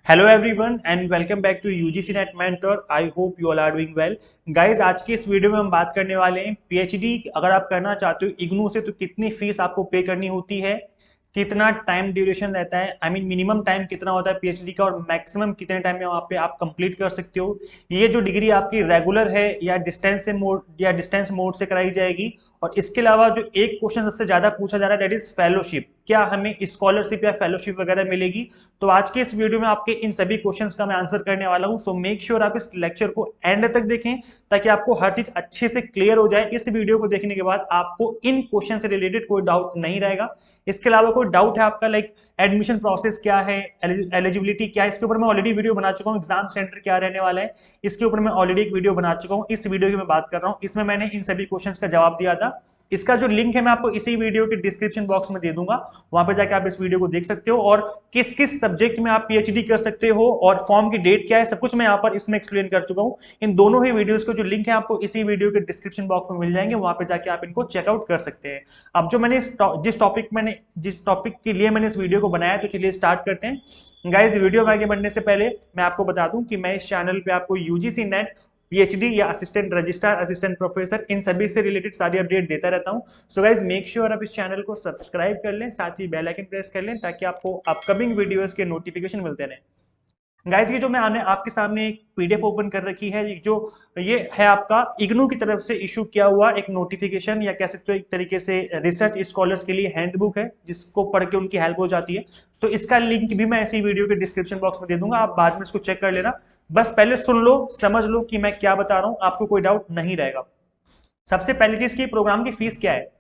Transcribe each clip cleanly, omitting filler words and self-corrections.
Hello everyone and welcome back to UGC NET mentor. I hope you all are doing well. Guys, आज की इस video में हम बात करने वाले हैं पीएचडी अगर आप करना चाहते हो इग्नू से तो कितनी फीस आपको पे करनी होती है, कितना टाइम ड्यूरेशन रहता है, आई मीन मिनिमम टाइम कितना होता है पीएचडी का और मैक्सिमम कितने टाइम में वहाँ पे आप कंप्लीट कर सकते हो। ये जो डिग्री आपकी रेगुलर है या डिस्टेंस मोड से कराई जाएगी। और इसके अलावा जो एक क्वेश्चन सबसे ज्यादा पूछा जा रहा है दैट इज फेलोशिप, क्या हमें स्कॉलरशिप या फेलोशिप वगैरह मिलेगी। तो आज के इस वीडियो में आपके इन सभी क्वेश्चंस का मैं आंसर करने वाला हूं। सो मेक श्योर आप इस लेक्चर को एंड तक देखें ताकि आपको हर चीज अच्छे से क्लियर हो जाए। इस वीडियो को देखने के बाद आपको इन क्वेश्चन से रिलेटेड कोई डाउट नहीं रहेगा। इसके अलावा कोई डाउट है आपका लाइक एडमिशन प्रोसेस क्या है, एलिजिबिलिटी क्या है, इसके ऊपर मैं ऑलरेडी वीडियो बना चुका हूँ। एग्जाम सेंटर क्या रहने वाला है इसके ऊपर मैं ऑलरेडी एक वीडियो बना चुका हूँ। इस वीडियो की मैं बात कर रहा हूँ, इसमें मैंने इन सभी क्वेश्चंस का जवाब दिया था। इसका जो लिंक है मैं आपको इसी वीडियो के डिस्क्रिप्शन बॉक्स में दे दूंगा, वहां पे जाके आप इस वीडियो को देख सकते हो और किस किस सब्जेक्ट में आप पीएचडी कर सकते हो और फॉर्म की डेट क्या है सब कुछ मैं यहाँ पर इसमें एक्सप्लेन कर चुका हूँ। इन दोनों ही वीडियोस को जो लिंक है आपको इसी वीडियो के डिस्क्रिप्शन बॉक्स में मिल जाएंगे, वहां पे जाके आप इनको चेकआउट कर सकते हैं। अब जो मैंने जिस टॉपिक के लिए मैंने इस वीडियो को बनाया तो चलिए स्टार्ट करते हैं। गाइस, वीडियो में आगे बढ़ने से पहले मैं आपको बता दूं कि मैं इस चैनल पे आपको यूजीसी नेट, पीएचडी या असिस्टेंट रजिस्ट्रार, असिस्टेंट प्रोफेसर, इन सभी से रिलेटेड सारी अपडेट देता रहता हूं। सो गाइज मेक श्योर आप इस चैनल को सब्सक्राइब कर लें, साथ ही बेल आइकन प्रेस कर लें ताकि आपको अपकमिंग वीडियोस के नोटिफिकेशन मिलते रहें। गाइज, ये जो मैं आने आपके सामने एक पीडीएफ ओपन कर रखी है, ये है आपका इग्नू की तरफ से इशू किया हुआ एक नोटिफिकेशन या कह सकते हो एक तरीके से रिसर्च स्कॉलर्स के लिए हैंडबुक है जिसको पढ़ के उनकी हेल्प हो जाती है। तो इसका लिंक भी मैं इसी वीडियो के डिस्क्रिप्शन बॉक्स में दे दूंगा, आप बाद में इसको चेक कर लेना। बस पहले सुन लो, समझ लो कि मैं क्या बता रहा हूं, आपको कोई डाउट नहीं रहेगा। सबसे पहली चीज की प्रोग्राम की फीस क्या है,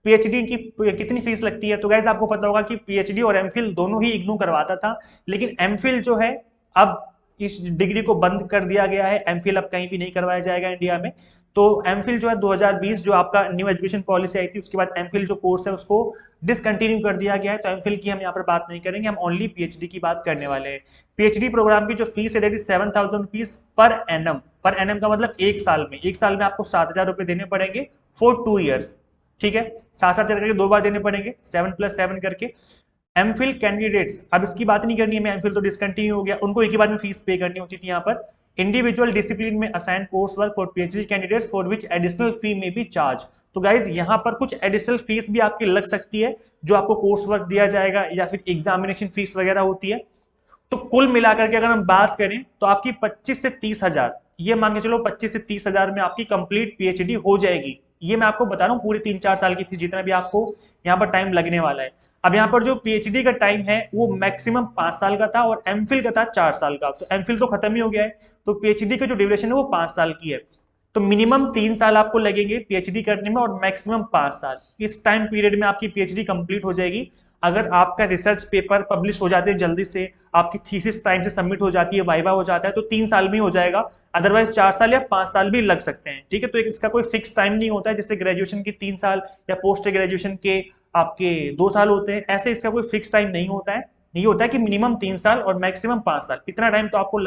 पीएचडी की कितनी फीस लगती है। तो गाइस आपको पता होगा कि पीएचडी और एमफिल दोनों ही इग्नू करवाता था, लेकिन एमफिल जो है अब इस डिग्री को बंद कर दिया गया है। एमफिल अब कहीं भी नहीं करवाया जाएगा इंडिया में। तो एमफिल जो है 2020 जो आपका न्यू एजुकेशन पॉलिसी आई थी उसके बाद एमफिल जो कोर्स है उसको डिसकंटिन्यू कर दिया गया है। तो एमफिल की हम यहाँ पर बात नहीं करेंगे, हम ओनली पीएचडी की बात करने वाले हैं। पीएचडी प्रोग्राम की जो फीस है that is 7,000 rupees per annum. Per annum का मतलब एक साल में आपको 7,000 रुपए देने पड़ेंगे फॉर 2 ईयर्स। ठीक है, 7,000 करके 2 बार देने पड़ेंगे, 7+7 करके। एमफिल कैंडिडेट्स, अब इसकी बात नहीं करनी है, मैं एमफिल तो डिसकंटिन्यू हो गया, उनको एक ही बार में फीस पे करनी होती थी। यहाँ पर इंडिविजुअल डिसिप्लिन में assign course work for PhD candidates for which additional fee may be charge. तो गाइज यहाँ पर कुछ एडिशनल फीस भी आपकी लग सकती है जो आपको कोर्स वर्क दिया जाएगा या फिर एग्जामिनेशन फीस वगैरह होती है। तो कुल मिलाकर के अगर हम बात करें तो आपकी 25 से 30 हजार, ये मान के चलो 25 से 30 हजार में आपकी कंप्लीट पीएचडी हो जाएगी। ये मैं आपको बता रहा हूँ पूरे 3-4 साल की फीस जितना भी आपको यहाँ पर टाइम लगने वाला है। अब यहाँ पर जो पीएचडी का टाइम है वो मैक्सिमम 5 साल का था और एमफिल का था 4 साल का। तो एमफिल तो खत्म ही हो गया है, तो पीएचडी का जो ड्यूरेशन है वो 5 साल की है। तो मिनिमम 3 साल आपको लगेंगे पीएचडी करने में और मैक्सिमम 5 साल। इस टाइम पीरियड में आपकी पीएचडी कंप्लीट हो जाएगी। अगर आपका रिसर्च पेपर पब्लिश हो जाते हैं जल्दी से, आपकी थीसिस टाइम से सबमिट हो जाती है, वाइवा हो जाता है, तो 3 साल में ही हो जाएगा। अदरवाइज 4 साल या 5 साल भी लग सकते हैं। ठीक है, तो इसका कोई फिक्स टाइम नहीं होता है, जैसे ग्रेजुएशन की 3 साल या पोस्ट ग्रेजुएशन के आपके 2 साल होते हैं, ऐसे इसका कोई फिक्स टाइम नहीं होता है। ये होता है कि मिनिमम 3 साल और मैक्सिमम 5 साल, इतना टाइम तो आपको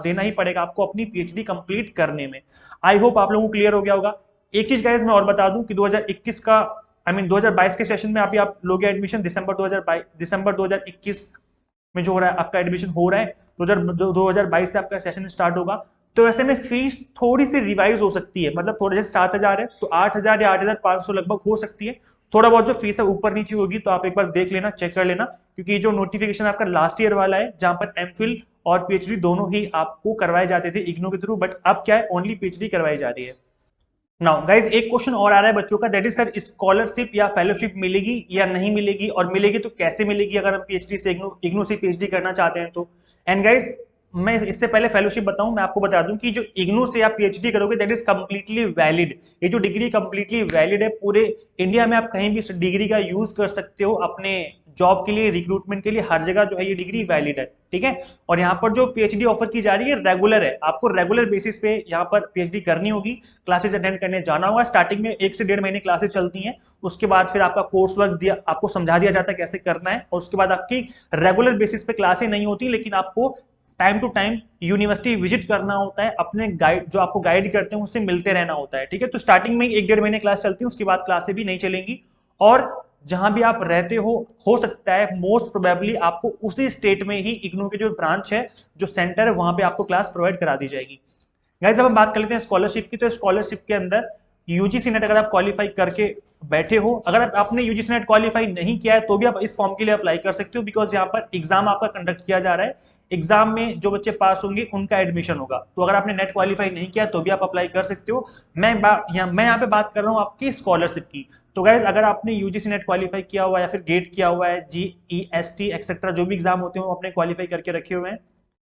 देना ही पड़ेगा आपको अपनी पीएचडी कंप्लीट करने में। आई होप आप लोगों को क्लियर हो गया होगा। एक चीज गाइस मैं और बता दूं कि 2021 का, आई मीन 2022 के सेशन में अभी आप लोग एडमिशन दिसंबर 2021 में जो हो रहा है आपका एडमिशन हो रहा है, 2022 से आपका सेशन स्टार्ट होगा। तो ऐसे में फीस थोड़ी सी रिवाइज हो सकती है, मतलब थोड़े जैसे 7,000 है तो 8,000 या 8,500 लगभग हो सकती है। थोड़ा बहुत जो फीस है ऊपर नीचे होगी तो आप एक बार देख लेना, चेक कर लेना, क्योंकि जो नोटिफिकेशन आपका लास्ट ईयर वाला है जहां पर एमफिल और पीएचडी दोनों ही आपको करवाए जाते थे इग्नू के थ्रू, बट अब क्या है ओनली पीएचडी करवाई जा रही है। नाउ गाइज एक क्वेश्चन और आ रहा है बच्चों का, दैट इज सर स्कॉलरशिप या फेलोशिप मिलेगी या नहीं मिलेगी, और मिलेगी तो कैसे मिलेगी अगर हम पीएचडी से इग्नू से पीएचडी करना चाहते हैं तो। एंड गाइज मैं इससे पहले फेलोशिप बताऊं, मैं आपको बता दूं कि जो इग्नू से आप पीएचडी करोगे दैट इज कंप्लीटली वैलिड। ये जो डिग्री कंप्लीटली वैलिड है, पूरे इंडिया में आप कहीं भी इस डिग्री का यूज कर सकते हो अपने जॉब के लिए, रिक्रूटमेंट के लिए, हर जगह जो है ये डिग्री वैलिड है। ठीक है, और यहाँ पर जो पीएचडी ऑफर की जा रही है रेगुलर है, आपको रेगुलर बेसिस पे यहाँ पर पीएचडी करनी होगी, क्लासेस अटेंड करने जाना होगा। स्टार्टिंग में 1 से 1.5 महीने क्लासेस चलती हैं, उसके बाद फिर आपका कोर्स वर्क दिया, आपको समझा दिया जाता है कैसे करना है, और उसके बाद आपकी रेगुलर बेसिस पे क्लासें नहीं होती, लेकिन आपको time to time university visit करना होता है, अपने गाइड जो आपको गाइड करते हैं उससे मिलते रहना होता है। ठीक है, तो स्टार्टिंग में 1-1.5 महीने क्लास चलती है, उसके बाद क्लासें भी नहीं चलेंगी। और जहां भी आप रहते हो सकता है मोस्ट प्रोबेबली आपको उसी स्टेट में ही इग्नू की जो ब्रांच है, जो सेंटर है, वहां पे आपको क्लास प्रोवाइड करा दी जाएगी। गाइस अब हम बात कर लेते हैं स्कॉलरशिप की। तो स्कॉलरशिप के अंदर यूजीसी नेट अगर आप क्वालिफाई करके बैठे हो, अगर आपने यूजीसी नेट क्वालिफाई नहीं किया है तो भी आप इस फॉर्म के लिए अप्लाई कर सकते हो, बिकॉज यहाँ पर एग्जाम आपका कंडक्ट किया जा रहा है। एग्जाम में जो बच्चे पास होंगे उनका एडमिशन होगा। तो अगर आपने नेट क्वालिफाई नहीं किया तो भी आप अप्लाई कर सकते हो। मैं यहाँ पे बात कर रहा हूँ आपकी स्कॉलरशिप की। तो गाइज अगर आपने यूजीसी नेट क्वालिफाई किया हुआ है या फिर गेट किया हुआ है, GEST एक्सेट्रा जो भी एग्जाम होते हैं वो अपने क्वालिफाई करके रखे हुए हैं,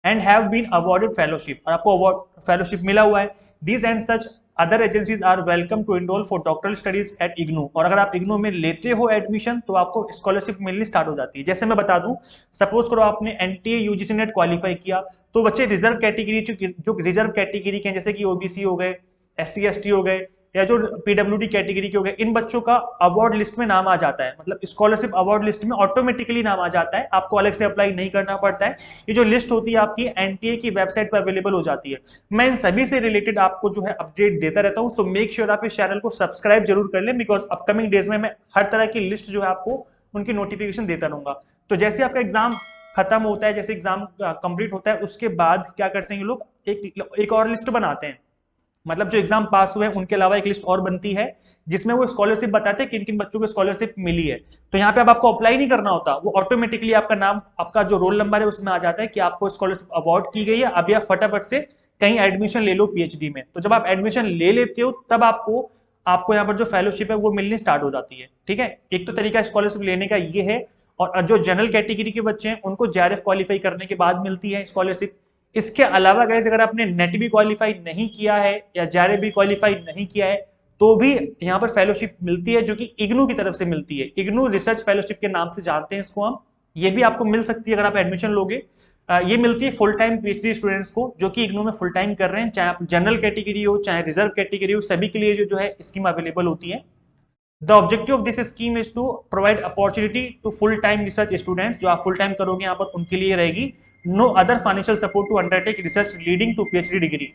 and have been awarded fellowship, और आपको अवार्ड फेलोशिप मिला हुआ है, this and such other agencies are welcome to enrol for doctoral studies at IGNOU. और अगर आप इग्नू में लेते हो एडमिशन तो आपको स्कॉलरशिप मिलनी स्टार्ट हो जाती है। जैसे मैं बता दूं, सपोज करो आपने एनटीए यूजीसी नेट क्वालिफाई किया, तो बच्चे रिजर्व कैटेगरी जो रिजर्व कैटेगरी के हैं, जैसे कि ओबीसी हो गए, SC ST हो गए, या जो पीडब्ल्यूडी कैटेगरी के हो गए, इन बच्चों का अवार्ड लिस्ट में नाम आ जाता है, मतलब स्कॉलरशिप अवार्ड लिस्ट में ऑटोमेटिकली नाम आ जाता है, आपको अलग से अप्लाई नहीं करना पड़ता है। ये जो लिस्ट होती है आपकी एनटीए की वेबसाइट पर अवेलेबल हो जाती है। मैं इन सभी से रिलेटेड आपको जो है अपडेट देता रहता हूँ, सो मेक श्योर आप इस चैनल को सब्सक्राइब जरूर कर लें, बिकॉज अपकमिंग डेज में मैं हर तरह की लिस्ट जो है आपको उनकी नोटिफिकेशन देता रहूंगा। तो जैसे आपका एग्जाम खत्म होता है, जैसे एग्जाम कंप्लीट होता है, उसके बाद क्या करते हैं ये लोग, एक और लिस्ट बनाते हैं, मतलब जो एग्जाम पास हुए हैं उनके अलावा एक लिस्ट और बनती है, जिसमें वो स्कॉलरशिप बताते हैं किन किन बच्चों को स्कॉलरशिप मिली है। तो यहाँ पे अब आपको अप्लाई नहीं करना होता, वो ऑटोमेटिकली आपका नाम, आपका जो रोल नंबर है उसमें आ जाता है कि आपको स्कॉलरशिप अवार्ड की गई है, अब आप फटाफट से कहीं एडमिशन ले लो पीएचडी में। तो जब आप एडमिशन ले लेते हो तब आपको आपको यहाँ पर जो फेलोशिप है वो मिलनी स्टार्ट हो जाती है। ठीक है, एक तो तरीका स्कॉलरशिप लेने का ये है। और जो जनरल कैटेगरी के बच्चे हैं उनको जेआरएफ क्वालिफाई करने के बाद मिलती है स्कॉलरशिप। इसके अलावा गाइस अगर आपने नेट भी क्वालिफाई नहीं किया है या जारे भी क्वालिफाई नहीं किया है तो भी यहाँ पर फेलोशिप मिलती है, जो कि इग्नू की तरफ से मिलती है। इग्नू रिसर्च फेलोशिप के नाम से जानते हैं इसको हम। ये भी आपको मिल सकती है अगर आप एडमिशन लोगे। ये मिलती है फुल टाइम पीएचडी स्टूडेंट्स को जो कि इग्नू में फुल टाइम कर रहे हैं, चाहे आप जनरल कैटेगरी हो चाहे रिजर्व कैटेगरी हो, सभी के लिए जो है स्कीम अवेलेबल होती है। The objective of this scheme is to provide opportunity to full time research students, जो आप फुल टाइम करोगे यहाँ पर उनके लिए रहेगी। No other financial support to undertake research leading to PhD degree.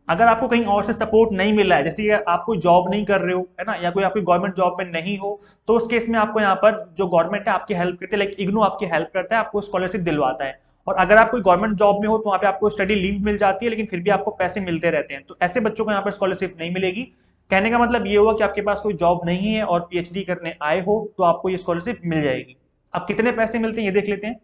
अगर आपको कहीं और से सपोर्ट नहीं मिल रहा है, जैसे आप कोई जॉब नहीं कर रहे हो, है ना, या कोई आपकी गवर्नमेंट जॉब में नहीं हो, तो उस केस में आपको यहाँ पर जो गवर्नमेंट है आपकी हेल्प करती है, लाइक इग्नू आपकी हेल्प करता है, आपको स्कॉलरशिप दिलवाता है। और अगर आप कोई गवर्नमेंट जॉब में हो तो वहाँ पे आपको स्टडी लीव मिल जाती है, लेकिन फिर भी आपको पैसे मिलते रहते हैं। तो ऐसे बच्चों को यहाँ पर स्कॉलरशिप नहीं मिलेगी। कहने का मतलब ये हुआ कि आपके पास कोई जॉब नहीं है और पीएचडी करने आए हो तो आपको ये स्कॉलरशिप मिल जाएगी। अब कितने पैसे मिलते हैं ये देख लेते हैं।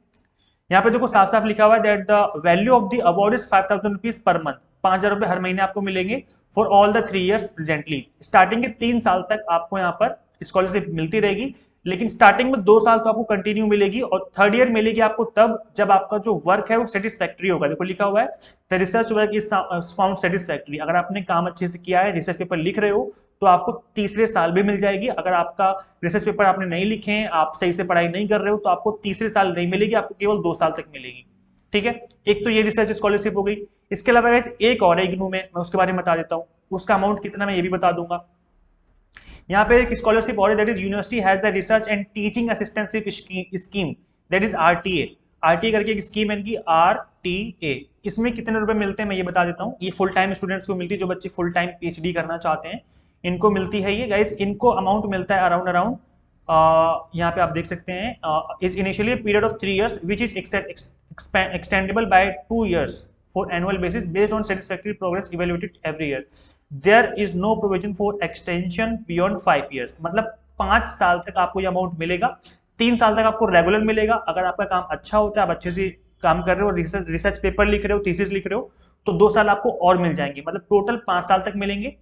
यहाँ पे देखो साफ साफ लिखा हुआ है that the value of the award is 5000 rupees per month. 5000 रुपए हर महीने आपको मिलेंगे for all the 3 years presently. Starting के 3 साल तक आपको यहाँ पर स्कॉलरशिप मिलती रहेगी, लेकिन स्टार्टिंग में 2 साल तो आपको कंटिन्यू मिलेगी, और थर्ड ईयर मिलेगी आपको तब जब आपका जो वर्क है वो सेटिस्फैक्ट्री होगा। देखो लिखा हुआ है the research work is found satisfactory. अगर आपने काम अच्छे से किया है, रिसर्च पेपर लिख रहे हो, तो आपको तीसरे साल भी मिल जाएगी। अगर आपका रिसर्च पेपर आपने नहीं लिखे हैं, आप सही से पढ़ाई नहीं कर रहे हो, तो आपको तीसरे साल नहीं मिलेगी, आपको केवल 2 साल तक मिलेगी। ठीक है, एक तो ये रिसर्च स्कॉलरशिप हो गई। इसके अलावा एक और है इग्नू में, मैं उसके बारे में बता देता हूँ, उसका अमाउंट कितना मैं ये भी बता दूंगा। यहाँ पे एक स्कॉलरशिप और है, that is university has the research and teaching assistantship scheme, that is RTA. RTA करके एक स्कीम है इनकी, आरटीए। इसमें कितने रुपए मिलते हैं मैं ये बता देता हूँ। ये फुल टाइम स्टूडेंट्स को मिलती है, जो बच्चे फुल टाइम पीएचडी करना चाहते हैं इनको मिलती है ये। गाइज इनको अमाउंट मिलता है अराउंड यहाँ पे आप देख सकते हैं, is initially period of 3 years which is extendable by 2 years for annual basis based on satisfactory progress evaluated every year. There is no provision for extension beyond 5 years। मतलब 5 साल तक आपको ये अमाउंट मिलेगा। 3 साल तक आपको रेगुलर मिलेगा। अगर आपका काम अच्छा होता है, आप अच्छे से काम कर रहे हो, रिसर्च पेपर लिख रहे हो, थीसिस लिख रहे हो, तो 2 साल आपको और मिल जाएंगे, मतलब टोटल 5 साल तक मिलेंगे।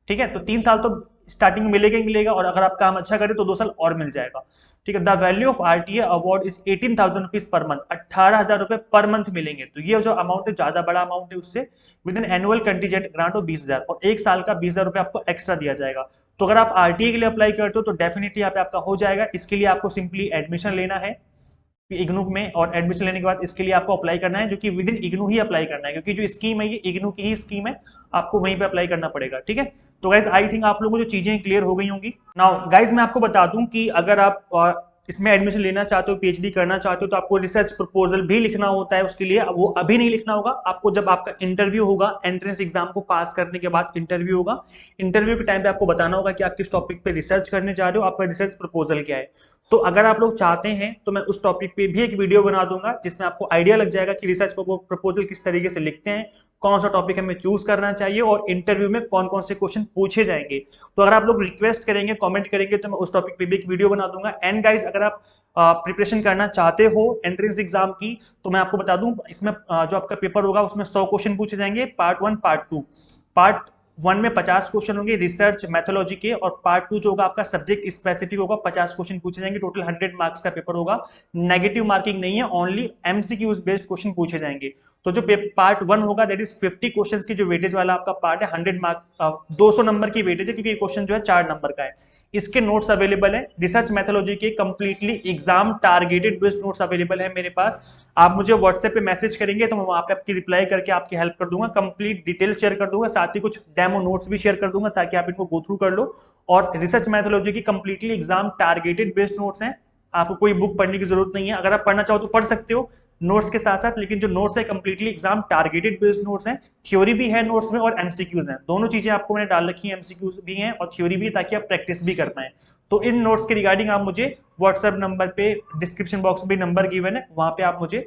ठीक है, तो 3 साल तो स्टार्टिंग में मिलेगा ही मिलेगा, और अगर आप काम अच्छा करें तो 2 साल और मिल जाएगा। ठीक है, the value of RTA award is 18,000 rupees per month. 18,000 रुपए पर मंथ मिलेंगे। तो ये जो अमाउंट है ज्यादा बड़ा अमाउंट है उससे, with an annual contingent grant of 20,000, और एक साल का 20,000 रुपए आपको एक्स्ट्रा दिया जाएगा। तो अगर आप आरटीए के लिए अप्लाई करते हो तो डेफिनेटली यहाँ पे आपका हो जाएगा। इसके लिए आपको सिंपली एडमिशन लेना है इग्नू में, और एडमिशन लेने के बाद इसके लिए आपको अप्लाई करना है, जो कि with in IGNOU he apply करना है, क्योंकि जो स्कीम है ये इग्नू की ही स्कीम है, आपको वहीं पे अप्लाई करना पड़ेगा। ठीक है, तो गाइज आई थिंक आप लोगों को जो चीजें क्लियर हो गई होंगी। नाउ गाइज मैं आपको बता दूं कि अगर आप इसमें एडमिशन लेना चाहते हो, पीएचडी करना चाहते हो, तो आपको रिसर्च प्रपोजल भी लिखना होता है। उसके लिए वो अभी नहीं लिखना होगा, आपको जब आपका इंटरव्यू होगा, एंट्रेंस एग्जाम को पास करने के बाद इंटरव्यू होगा, इंटरव्यू के टाइम पे आपको बताना होगा कि आप किस टॉपिक पे रिसर्च करने जा रहे हो, आपका रिसर्च प्रपोजल क्या है। तो अगर आप लोग चाहते हैं तो मैं उस टॉपिक पे भी एक वीडियो बना दूंगा, जिसमें आपको आइडिया लग जाएगा कि रिसर्च प्रपोजल किस तरीके से लिखते हैं, कौन सा टॉपिक हमें चूज करना चाहिए और इंटरव्यू में कौन कौन से क्वेश्चन पूछे जाएंगे। तो अगर आप लोग रिक्वेस्ट करेंगे, कमेंट करेंगे, तो मैं उस टॉपिक पे भी एक वीडियो बना दूंगा। एंड गाइस, अगर आप प्रिपरेशन करना चाहते हो एंट्रेंस एग्जाम की, तो मैं आपको बता दूं, इसमें जो आपका पेपर होगा उसमें 100 क्वेश्चन पूछे जाएंगे, पार्ट 1 पार्ट 2। पार्ट 1 में 50 क्वेश्चन होंगे रिसर्च मैथोलॉजी के, और पार्ट 2 जो होगा आपका सब्जेक्ट स्पेसिफिक होगा, 50 क्वेश्चन पूछे जाएंगे, टोटल 100 मार्क्स का पेपर होगा। नेगेटिव मार्किंग नहीं है, ओनली एमसीक्यूज बेस्ड क्वेश्चन पूछे जाएंगे। तो जो पार्ट 1 होगा दैट इज 50 क्वेश्चंस की जो वेटेज वाला आपका पार्ट है, 100 मार्क 200 नंबर की वेटेज है, क्योंकि ये क्वेश्चन जो है 4 नंबर का है। इसके नोट्स अवेलेबल है, रिसर्च मैथोलॉजी के completely exam targeted based notes available है मेरे पास। आप मुझे व्हाट्सएप पे मैसेज करेंगे तो मैं वहां पे आपकी रिप्लाई करके आपकी हेल्प कर दूंगा, कंप्लीट डिटेल शेयर कर दूंगा, साथ ही कुछ डेमो नोट्स भी शेयर कर दूंगा ताकि आप इनको गो थ्रू कर लो। और रिसर्च मैथोलॉजी की completely exam targeted based notes हैं, आपको कोई बुक पढ़ने की जरूरत नहीं है। अगर आप पढ़ना चाहो तो पढ़ सकते हो नोट्स के साथ साथ, लेकिन जो नोट्स है completely exam targeted based notes हैं। थ्योरी भी है नोट्स में और एमसीक्यूज हैं, दोनों चीजें आपको मैंने डाल रखी है, एमसीक्यूज भी हैं और थ्योरी भी है, ताकि आप प्रैक्टिस भी कर पाए। तो इन नोट्स के रिगार्डिंग आप मुझे व्हाट्सएप नंबर पे, डिस्क्रिप्शन बॉक्स में नंबर गिवन है, वहां पे आप मुझे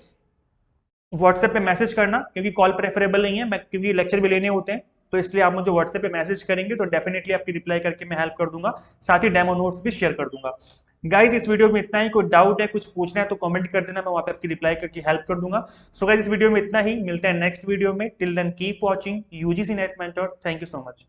व्हाट्सएप पे मैसेज करना, क्योंकि कॉल प्रेफरेबल नहीं है, मैं क्योंकि लेक्चर भी लेने होते हैं, तो इसलिए आप मुझे व्हाट्सएप पे मैसेज करेंगे तो डेफिनेटली आपकी रिप्लाई करके मैं हेल्प कर दूंगा, साथ ही डेमो नोट्स भी शेयर कर दूंगा। गाइज, इस वीडियो में इतना ही। कोई डाउट है, कुछ पूछना है तो कमेंट कर देना, मैं वहां पे आपकी रिप्लाई करके हेल्प कर दूंगा। सो गाइज, इस वीडियो में इतना ही, मिलते हैं नेक्स्ट वीडियो में। Till then keep watching UGC NET mentor. Thank you so much.